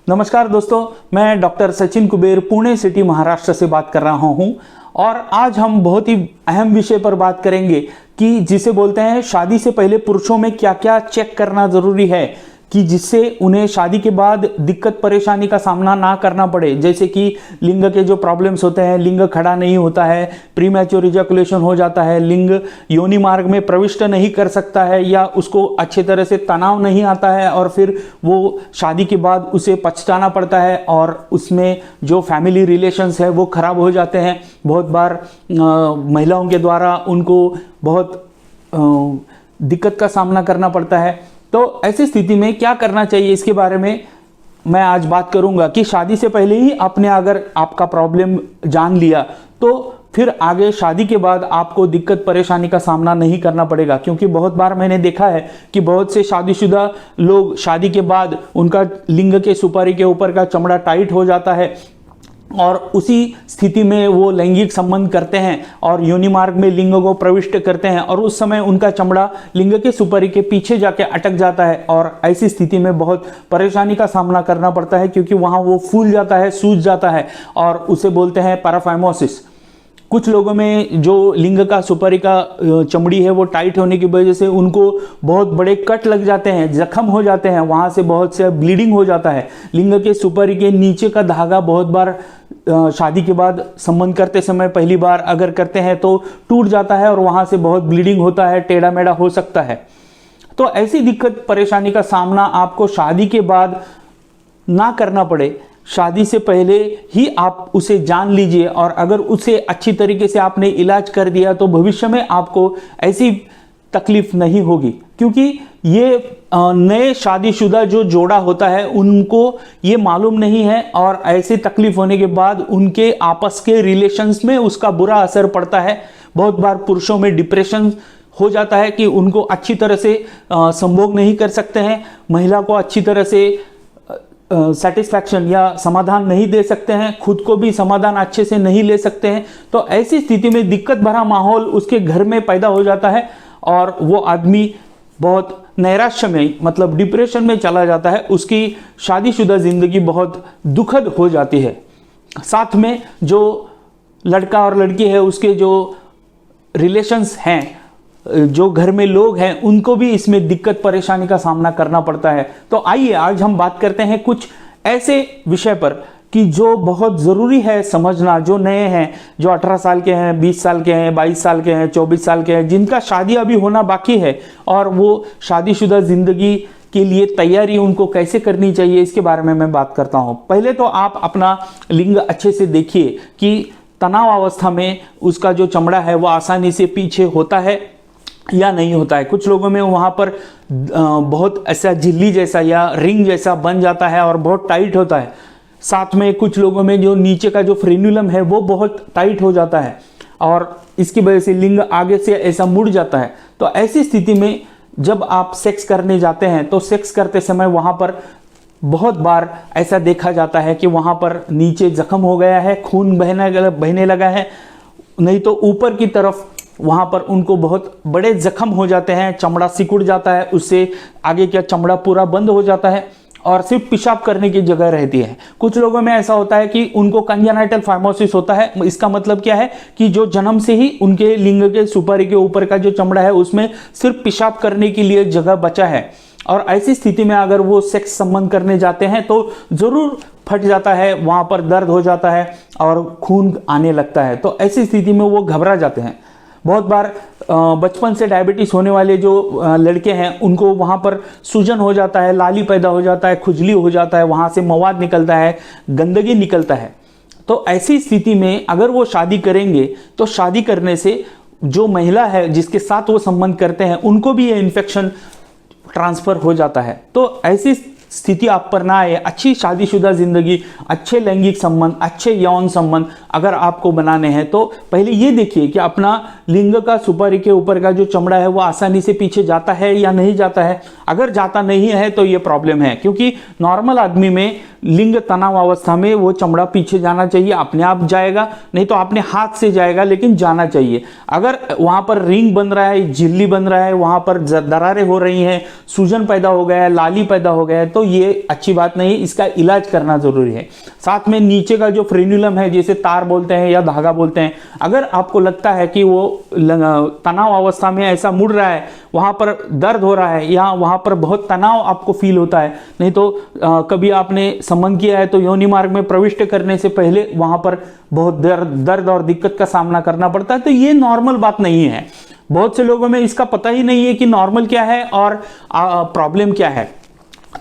नमस्कार दोस्तों, मैं डॉक्टर सचिन कुबेर पुणे सिटी महाराष्ट्र से बात कर रहा हूं और आज हम बहुत ही अहम विषय पर बात करेंगे कि जिसे बोलते हैं शादी से पहले पुरुषों में क्या क्या चेक करना जरूरी है कि जिससे उन्हें शादी के बाद दिक्कत परेशानी का सामना ना करना पड़े। जैसे कि लिंग के जो प्रॉब्लम्स होते हैं, लिंग खड़ा नहीं होता है, प्रीमैच्योर इजैकुलेशन हो जाता है, लिंग योनि मार्ग में प्रविष्ट नहीं कर सकता है या उसको अच्छे तरह से तनाव नहीं आता है और फिर वो शादी के बाद उसे पछताना पड़ता है और उसमें जो फैमिली रिलेशंस है वो खराब हो जाते हैं। बहुत बार महिलाओं के द्वारा उनको बहुत दिक्कत का सामना करना पड़ता है। तो ऐसी स्थिति में क्या करना चाहिए, इसके बारे में मैं आज बात करूंगा कि शादी से पहले ही आपने अगर आपका प्रॉब्लम जान लिया तो फिर आगे शादी के बाद आपको दिक्कत परेशानी का सामना नहीं करना पड़ेगा। क्योंकि बहुत बार मैंने देखा है कि बहुत से शादीशुदा लोग शादी के बाद उनका लिंग के सुपारी के ऊपर का चमड़ा टाइट हो जाता है और उसी स्थिति में वो लैंगिक संबंध करते हैं और योनि मार्ग में लिंग को प्रविष्ट करते हैं और उस समय उनका चमड़ा लिंग के सुपारी के पीछे जाके अटक जाता है और ऐसी स्थिति में बहुत परेशानी का सामना करना पड़ता है क्योंकि वहाँ वो फूल जाता है, सूज जाता है और उसे बोलते हैं पैराफाइमोसिस। कुछ लोगों में जो लिंग का सुपारी का चमड़ी है वो टाइट होने की वजह से उनको बहुत बड़े कट लग जाते हैं, जख्म हो जाते हैं, वहाँ से बहुत से ब्लीडिंग हो जाता है। लिंग के सुपारी के नीचे का धागा बहुत बार शादी के बाद संबंध करते समय पहली बार अगर करते हैं तो टूट जाता है और वहाँ से बहुत ब्लीडिंग होता है, टेढ़ा मेढ़ा हो सकता है। तो ऐसी दिक्कत परेशानी का सामना आपको शादी के बाद ना करना पड़े, शादी से पहले ही आप उसे जान लीजिए और अगर उसे अच्छी तरीके से आपने इलाज कर दिया तो भविष्य में आपको ऐसी तकलीफ नहीं होगी। क्योंकि ये नए शादीशुदा जो जोड़ा होता है उनको ये मालूम नहीं है और ऐसी तकलीफ होने के बाद उनके आपस के रिलेशंस में उसका बुरा असर पड़ता है। बहुत बार पुरुषों में डिप्रेशन हो जाता है कि उनको अच्छी तरह से संभोग नहीं कर सकते हैं, महिला को अच्छी तरह से सेटिस्फैक्शन या समाधान नहीं दे सकते हैं, खुद को भी समाधान अच्छे से नहीं ले सकते हैं। तो ऐसी स्थिति में दिक्कत भरा माहौल उसके घर में पैदा हो जाता है और वो आदमी बहुत नैराश्य में मतलब डिप्रेशन में चला जाता है। उसकी शादीशुदा जिंदगी बहुत दुखद हो जाती है। साथ में जो लड़का और लड़की है उसके जो रिलेशंस हैं, जो घर में लोग हैं, उनको भी इसमें दिक्कत परेशानी का सामना करना पड़ता है। तो आइए आज हम बात करते हैं कुछ ऐसे विषय पर कि जो बहुत ज़रूरी है समझना। जो नए हैं, जो 18 साल के हैं, 20 साल के हैं, 22 साल के हैं, 24 साल के हैं, जिनका शादी अभी होना बाकी है और वो शादीशुदा ज़िंदगी के लिए तैयारी उनको कैसे करनी चाहिए, इसके बारे में मैं बात करता हूँ। पहले तो आप अपना लिंग अच्छे से देखिए कि तनाव अवस्था में उसका जो चमड़ा है वो आसानी से पीछे होता है या नहीं होता है। कुछ लोगों में वहाँ पर बहुत ऐसा झिल्ली जैसा या रिंग जैसा बन जाता है और बहुत टाइट होता है। साथ में कुछ लोगों में जो नीचे का जो फ्रेन्युलम है वो बहुत टाइट हो जाता है और इसकी वजह से लिंग आगे से ऐसा मुड़ जाता है। तो ऐसी स्थिति में जब आप सेक्स करने जाते हैं तो सेक्स करते समय वहाँ पर बहुत बार ऐसा देखा जाता है कि वहाँ पर नीचे जख्म हो गया है, खून बहने लगा है, नहीं तो ऊपर की तरफ वहाँ पर उनको बहुत बड़े जख्म हो जाते हैं, चमड़ा सिकुड़ जाता है, उससे आगे का चमड़ा पूरा बंद हो जाता है और सिर्फ पेशाब करने की जगह रहती है। कुछ लोगों में ऐसा होता है कि उनको कंजेनाइटल फाइमोसिस होता है। इसका मतलब क्या है कि जो जन्म से ही उनके लिंग के सुपारी के ऊपर का जो चमड़ा है उसमें सिर्फ पेशाब करने के लिए जगह बचा है और ऐसी स्थिति में अगर वो सेक्स संबंध करने जाते हैं तो ज़रूर फट जाता है, वहाँ पर दर्द हो जाता है और खून आने लगता है। तो ऐसी स्थिति में वो घबरा जाते हैं। बहुत बार बचपन से डायबिटीज़ होने वाले जो लड़के हैं उनको वहाँ पर सूजन हो जाता है, लाली पैदा हो जाता है, खुजली हो जाता है, वहाँ से मवाद निकलता है, गंदगी निकलता है। तो ऐसी स्थिति में अगर वो शादी करेंगे तो शादी करने से जो महिला है जिसके साथ वो संबंध करते हैं उनको भी ये इन्फेक्शन ट्रांसफ़र हो जाता है। तो ऐसी स्थिति आप पर ना आए। अच्छी शादीशुदा जिंदगी, अच्छे लैंगिक संबंध, अच्छे यौन संबंध अगर आपको बनाने हैं तो पहले ये देखिए कि अपना लिंग का सुपारी के ऊपर का जो चमड़ा है वो आसानी से पीछे जाता है या नहीं जाता है। अगर जाता नहीं है तो ये प्रॉब्लम है, क्योंकि नॉर्मल आदमी में लिंग तनाव अवस्था में वो चमड़ा पीछे जाना चाहिए, अपने आप जाएगा, नहीं तो अपने हाथ से जाएगा, लेकिन जाना चाहिए। अगर वहां पर रिंग बन रहा है, झिल्ली बन रहा है, वहां पर दरारें हो रही हैं, सूजन पैदा हो गया है, लाली पैदा हो गया है, तो ये अच्छी बात नहीं, इसका इलाज करना जरूरी है। साथ में नीचे का जो फ्रेन्युलम है, जैसे तार बोलते हैं या धागा बोलते हैं, अगर आपको लगता है कि वो तनाव अवस्था में ऐसा मुड़ रहा है, वहां पर दर्द हो रहा है या वहां पर बहुत तनाव आपको फील होता है, नहीं तो कभी आपने संबंध किया है तो योनि मार्ग में प्रविष्ट करने से पहले वहां पर बहुत दर्द और दिक्कत का सामना करना पड़ता है, तो ये नॉर्मल बात नहीं है। बहुत से लोगों में इसका पता ही नहीं है कि नॉर्मल क्या है और प्रॉब्लम क्या है।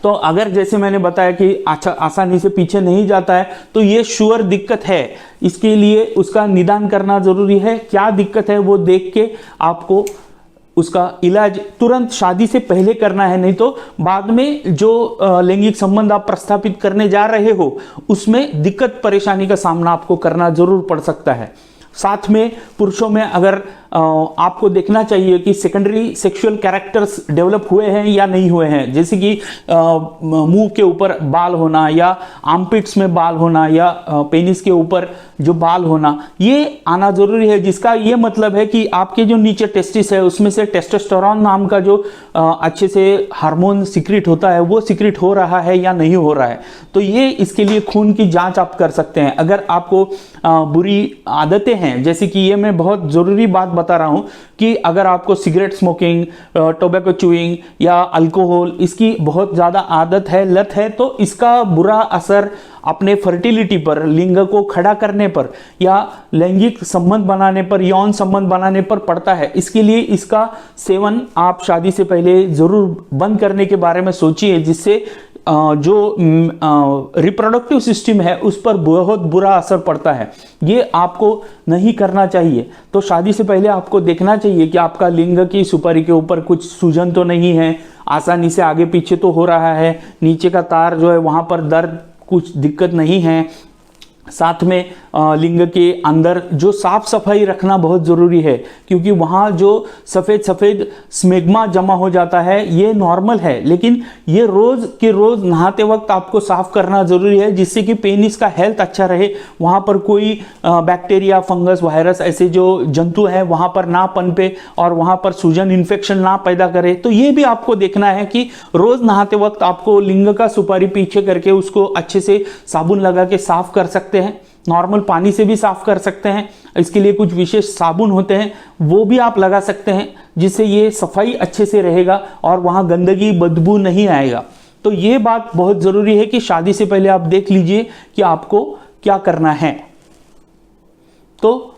तो अगर जैसे मैंने बताया कि अच्छा आसानी से पीछे नहीं जाता है, तो ये श्योर दिक्कत है, इसके लिए उसका निदान करना जरूरी है। क्या दिक्कत है वो देख के आपको उसका इलाज तुरंत शादी से पहले करना है, नहीं तो बाद में जो लैंगिक संबंध आप प्रस्थापित करने जा रहे हो उसमें दिक्कत परेशानी का सामना आपको करना जरूर पड़ सकता है। साथ में पुरुषों में अगर आपको देखना चाहिए कि सेकेंडरी सेक्सुअल कैरेक्टर्स डेवलप हुए हैं या नहीं हुए हैं, जैसे कि मुंह के ऊपर बाल होना या आर्मपिट्स में बाल होना या पेनिस के ऊपर जो बाल होना, ये आना जरूरी है, जिसका ये मतलब है कि आपके जो नीचे टेस्टिस है उसमें से टेस्टोस्टेरोन नाम का जो अच्छे से हार्मोन सिक्रीट होता है वो सिक्रीट हो रहा है या नहीं हो रहा है। तो ये इसके लिए खून की जांच आप कर सकते हैं। अगर आपको बुरी आदतें हैं, जैसे कि ये मैं बहुत जरूरी बात बता रहा हूं कि अगर आपको सिगरेट स्मोकिंग, टोबैको च्यूइंग या अल्कोहल इसकी बहुत ज्यादा आदत है, लत है, तो इसका बुरा असर अपने फर्टिलिटी पर, लिंग को खड़ा करने पर या लैंगिक संबंध बनाने पर, यौन संबंध बनाने पर पड़ता है। इसके लिए इसका सेवन आप शादी से पहले जरूर बंद करने के बारे में सोचिए, जिससे जो रिप्रोडक्टिव सिस्टम है उस पर बहुत बुरा असर पड़ता है। ये आपको नहीं करना चाहिए। तो शादी से पहले आपको देखना चाहिए कि आपका लिंग की सुपारी के ऊपर कुछ सूजन तो नहीं है, आसानी से आगे पीछे तो हो रहा है, नीचे का तार जो है वहां पर दर्द कुछ दिक्कत नहीं है। साथ में लिंग के अंदर जो साफ सफाई रखना बहुत जरूरी है, क्योंकि वहाँ जो सफ़ेद सफ़ेद स्मेग्मा जमा हो जाता है ये नॉर्मल है, लेकिन ये रोज़ के रोज़ नहाते वक्त आपको साफ करना ज़रूरी है, जिससे कि पेनिस का हेल्थ अच्छा रहे, वहाँ पर कोई बैक्टीरिया, फंगस, वायरस ऐसे जो जंतु हैं वहाँ पर ना पनपे और वहाँ पर सूजन इन्फेक्शन ना पैदा करे। तो ये भी आपको देखना है कि रोज़ नहाते वक्त आपको लिंग का सुपारी पीछे करके उसको अच्छे से साबुन लगा के साफ कर सकते हैं। नॉर्मल पानी से भी साफ कर सकते हैं, इसके लिए कुछ विशेष साबुन होते हैं वो भी आप लगा सकते हैं, जिससे ये सफाई अच्छे से रहेगा और वहाँ गंदगी, बदबू नहीं आएगा। तो ये बात बहुत ज़रूरी है कि शादी से पहले आप देख लीजिए कि आपको क्या करना है। तो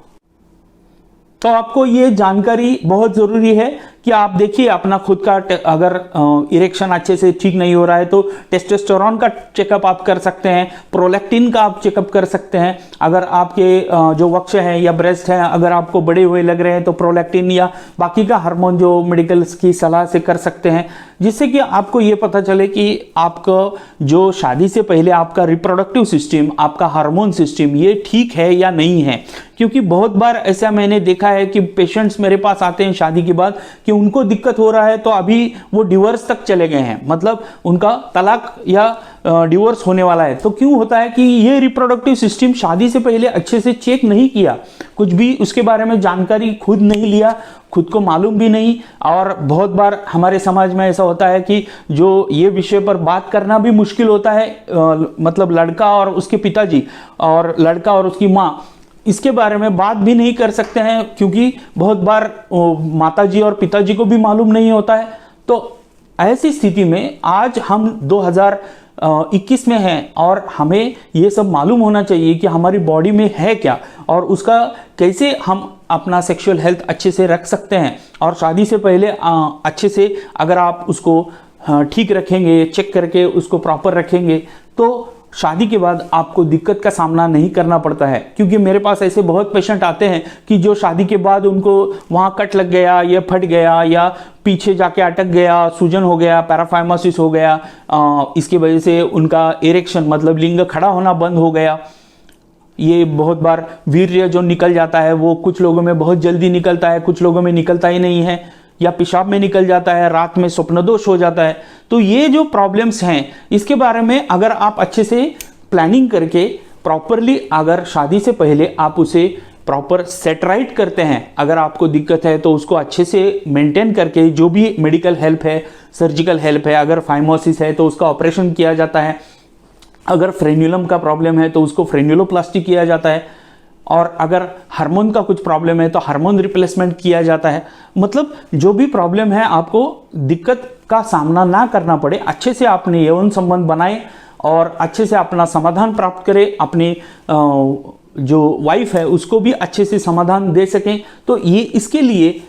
आपको ये जानकारी बहुत ज़रूरी है कि आप देखिए अपना खुद का, अगर इरेक्शन अच्छे से ठीक नहीं हो रहा है तो टेस्टोस्टेरोन का चेकअप आप कर सकते हैं, प्रोलैक्टिन का आप चेकअप कर सकते हैं। अगर आपके जो वक्ष है या ब्रेस्ट है अगर आपको बड़े हुए लग रहे हैं तो प्रोलैक्टिन या बाकी का हार्मोन जो मेडिकल्स की सलाह से कर सकते हैं, जिससे कि आपको ये पता चले कि आपका जो शादी से पहले आपका रिप्रोडक्टिव सिस्टम, आपका हार्मोन सिस्टम ये ठीक है या नहीं है। क्योंकि बहुत बार ऐसा मैंने देखा है कि पेशेंट्स मेरे पास आते हैं शादी के बाद कि उनको दिक्कत हो रहा है, तो अभी वो डिवोर्स तक चले गए हैं, मतलब उनका तलाक या डिवोर्स होने वाला है। तो क्यों होता है कि ये रिप्रोडक्टिव सिस्टम शादी से पहले अच्छे से चेक नहीं किया, कुछ भी उसके बारे में जानकारी खुद नहीं लिया, खुद को मालूम भी नहीं। और बहुत बार हमारे समाज में ऐसा होता है कि जो ये विषय पर बात करना भी मुश्किल होता है, मतलब लड़का और उसके पिताजी और लड़का और उसकी माँ इसके बारे में बात भी नहीं कर सकते हैं, क्योंकि बहुत बार माताजी और पिताजी को भी मालूम नहीं होता है। तो ऐसी स्थिति में आज हम 2021 में हैं और हमें ये सब मालूम होना चाहिए कि हमारी बॉडी में है क्या और उसका कैसे हम अपना सेक्सुअल हेल्थ अच्छे से रख सकते हैं। और शादी से पहले अच्छे से अगर आप उसको ठीक रखेंगे, चेक करके उसको प्रॉपर रखेंगे, तो शादी के बाद आपको दिक्कत का सामना नहीं करना पड़ता है। क्योंकि मेरे पास ऐसे बहुत पेशेंट आते हैं कि जो शादी के बाद उनको वहाँ कट लग गया, या फट गया, या पीछे जाके अटक गया, सूजन हो गया, पैराफाइमोसिस हो गया, इसकी वजह से उनका इरेक्शन मतलब लिंग खड़ा होना बंद हो गया। ये बहुत बार वीर्य जो निकल जाता है वो कुछ लोगों में बहुत जल्दी निकलता है, कुछ लोगों में निकलता ही नहीं है। या पेशाब में निकल जाता है, रात में स्वप्नदोष हो जाता है। तो ये जो प्रॉब्लम्स हैं इसके बारे में अगर आप अच्छे से प्लानिंग करके प्रॉपरली, अगर शादी से पहले आप उसे प्रॉपर सेट राइट करते हैं, अगर आपको दिक्कत है तो उसको अच्छे से मेंटेन करके, जो भी मेडिकल हेल्प है, सर्जिकल हेल्प है, अगर फाइमोसिस है तो उसका ऑपरेशन किया जाता है, अगर फ्रेन्युलम का प्रॉब्लम है तो उसको फ्रेन्युलोप्लास्टी किया जाता है, और अगर हार्मोन का कुछ प्रॉब्लम है तो हार्मोन रिप्लेसमेंट किया जाता है। मतलब जो भी प्रॉब्लम है आपको दिक्कत का सामना ना करना पड़े, अच्छे से आपने यौन संबंध बनाए और अच्छे से अपना समाधान प्राप्त करें, अपनी जो वाइफ है उसको भी अच्छे से समाधान दे सकें। तो ये इसके लिए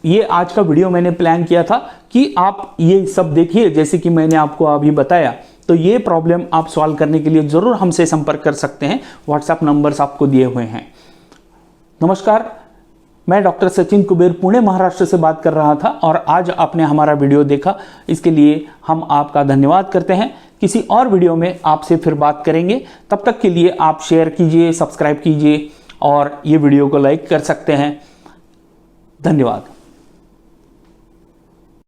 ये आज का वीडियो मैंने प्लान किया था कि आप ये सब देखिए, जैसे कि मैंने आपको अभी बताया। तो ये प्रॉब्लम आप सॉल्व करने के लिए जरूर हमसे संपर्क कर सकते हैं, व्हाट्सएप नंबर्स आपको दिए हुए हैं। नमस्कार, मैं डॉक्टर सचिन कुबेर पुणे महाराष्ट्र से बात कर रहा था और आज आपने हमारा वीडियो देखा, इसके लिए हम आपका धन्यवाद करते हैं। किसी और वीडियो में आपसे फिर बात करेंगे, तब तक के लिए आप शेयर कीजिए, सब्सक्राइब कीजिए और ये वीडियो को लाइक कर सकते हैं। धन्यवाद।